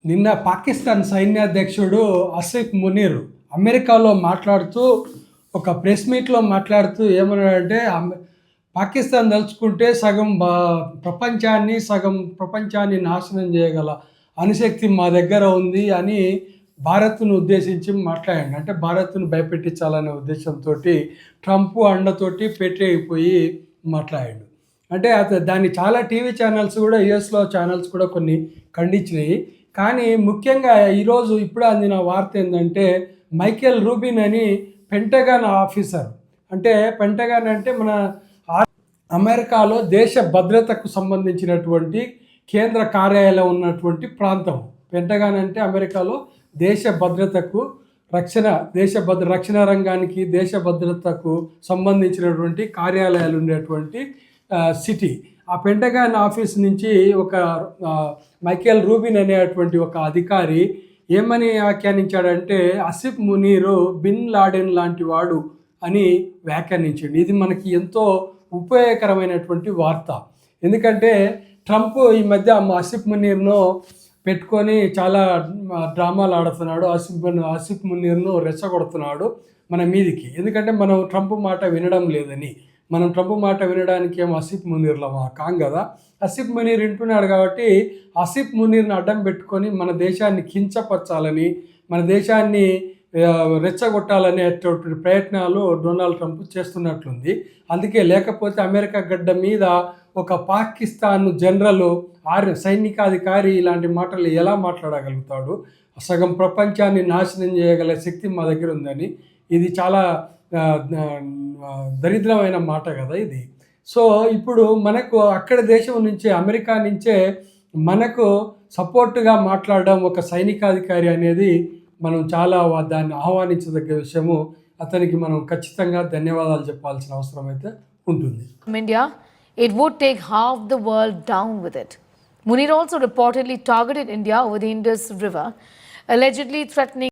నిన్న పాకిస్తాన్ సైన్యాధ్యక్షుడు అసిఫ్ మునీర్ అమెరికాలో మాట్లాడుతూ ఒక ప్రెస్ మీట్లో మాట్లాడుతూ ఏమన్నాడంటే పాకిస్తాన్ తలుచుకుంటే సగం ప్రపంచాన్ని నాశనం చేయగల అణుశక్తి మా దగ్గర ఉంది అని భారత్ను ఉద్దేశించి మాట్లాడాడు. అంటే భారత్ను భయపెట్టించాలనే ఉద్దేశంతో ట్రంప్ అండతోటి పెట్టయిపోయి మాట్లాడాడు. అంటే దాన్ని చాలా టీవీ ఛానల్స్ కూడా యుఎస్లో ఛానల్స్ కూడా కొన్ని ఖండించినాయి. కానీ ముఖ్యంగా ఈరోజు ఇప్పుడే అందిన వార్త ఏంటంటే మైకేల్ రూబిన్ అని పెంటగాన్ ఆఫీసర్, అంటే పెంటగాన్ అంటే మన అమెరికాలో దేశ భద్రతకు సంబంధించినటువంటి కేంద్ర కార్యాలయం ఉన్నటువంటి ప్రాంతం. పెంటగాన్ అంటే అమెరికాలో దేశ భద్రతకు రక్షణ రంగానికి దేశ భద్రతకు సంబంధించినటువంటి కార్యాలయాలు ఉండేటువంటి సిటీ. ఆ పెంటగాన్ ఆఫీస్ నుంచి ఒక మైకేల్ రూబిన్ అనేటువంటి ఒక అధికారి ఏమని వ్యాఖ్యానించాడంటే అసిఫ్ మునీర్ బిన్ లాడెన్ లాంటి వాడు అని వ్యాఖ్యానించాడు. ఇది మనకి ఎంతో ఉపయోగకరమైనటువంటి వార్త. ఎందుకంటే ట్రంప్ ఈ మధ్య అసిఫ్ మునీర్ను పెట్టుకొని చాలా డ్రామాలు ఆడుతున్నాడు. అసిఫ్ మునీర్ను రెచ్చగొడుతున్నాడు మన మీదికి. ఎందుకంటే మనం ట్రంప్ మాట వినడం లేదని. మనం ట్రంప్ మాట వినడానికి ఏమో అసిఫ్ మునీర్లమా కాం కదా. అసిఫ్ మునీర్ వింటున్నాడు కాబట్టి అసిఫ్ మునీర్ని అడ్డం పెట్టుకొని మన దేశాన్ని కించపరచాలని, మన దేశాన్ని రెచ్చగొట్టాలనేటువంటి ప్రయత్నాలు డొనాల్డ్ ట్రంప్ చేస్తున్నట్లుంది. అందుకే లేకపోతే అమెరికా గడ్డ మీద ఒక పాకిస్తాన్ జనరల్ సైనికాధికారి ఇలాంటి మాటలు ఎలా మాట్లాడగలుగుతాడు? సగం ప్రపంచాన్ని నాశనం చేయగల శక్తి మా దగ్గర ఉందని. ఇది చాలా దరిద్రమైన మాట కదా ఇది. సో ఇప్పుడు మనకు అక్కడ దేశం నుంచే, అమెరికా నుంచే మనకు సపోర్టుగా మాట్లాడడం ఒక సైనికాధికారి అనేది మనం చాలా దాన్ని ఆహ్వానించదగ్గ విషయము. అతనికి మనం ఖచ్చితంగా ధన్యవాదాలు చెప్పాల్సిన అవసరం అయితే ఉంటుంది. India, it would take half the world down with it. Munir also reportedly targeted India over the Indus River, allegedly threatening